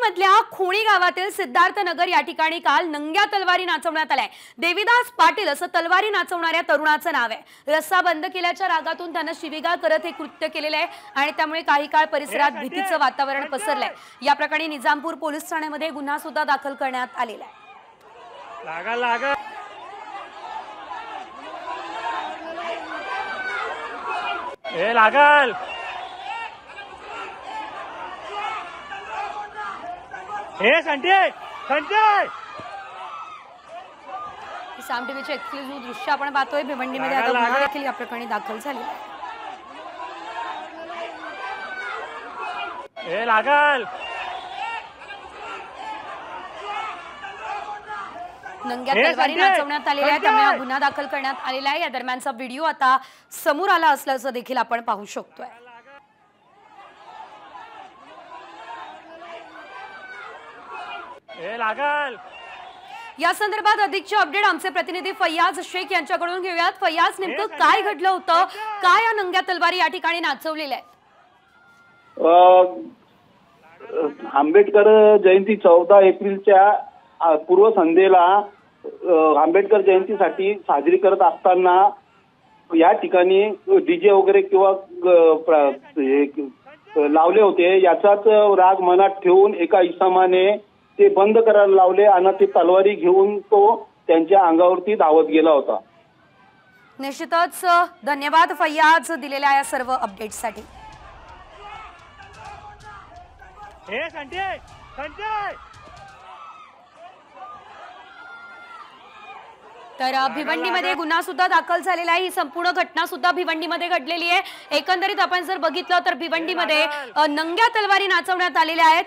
मधल्या खोणी गावातील सिद्धार्थ नगर या ठिकाणी काल नंग्या तलवारी नाचवण्यात आलाय। देवीदास पाटील असं तलवारी नाचवणाऱ्या तरुणाचं नाव आहे। रस्ता बंद केल्याच्या रागातून त्यानं शिवीगाळ करत हे कृत्य केलेलं आहे आणि त्यामुळे काही काळ परिसरात भीतीचं वातावरण पसरलंय। या प्रकरणी निजामपूर पोलीस ठाण्यामध्ये गुन्हा सुद्धा दाखल करण्यात आलेला आहे। लागल हे संजय साम टीव्हीचे एक्सक्लुझिव्ह दृश्य आपण पाहतोय। भिवंडीमध्ये आता गुन्हा देखील या प्रकरणी दाखल झालेला आहे। लागल नंग्या तलवारी नाचवण्यात आलेल्या आहे, त्यामुळे हा गुन्हा दाखल करण्यात आलेला आहे। या दरम्यानचा व्हिडिओ आता समोर आला असल्याचं देखील आपण पाहू शकतोय। लागल या संदर्भात अधिकची अपडेट आमचे प्रतिनिधी फैयाज शेख यांच्याकडून घेऊयात। फैयाज, नेमकं काय घडलं होतं, काय या नंग्या तलवारी या ठिकाणी नाचवलेल्या आहेत? आंबेडकर जयंती 14 एप्रिलच्या पूर्वसंध्येला आंबेडकर जयंतीसाठी साजरी करत असताना या ठिकाणी डीजे वगैरे किंवा लावले होते। याचाच राग मनात ठेवून एका इसमाने ते बंद करायला लावले आणि ते तलवारी घेऊन तो त्यांच्या अंगावरती धावत गेला होता। निश्चितच धन्यवाद फैयाज दिलेल्या या सर्व अपडेट्ससाठी। तर भिवंडीमध्ये गुन्हा सुद्धा दाखल झालेला आहे। ही संपूर्ण घटना सुद्धा भिवंडीमध्ये घडलेली आहे। एकंदरीत आपण जर बघितलं तर भिवंडीमध्ये नंग्या तलवारी नाचवण्यात आलेल्या आहेत।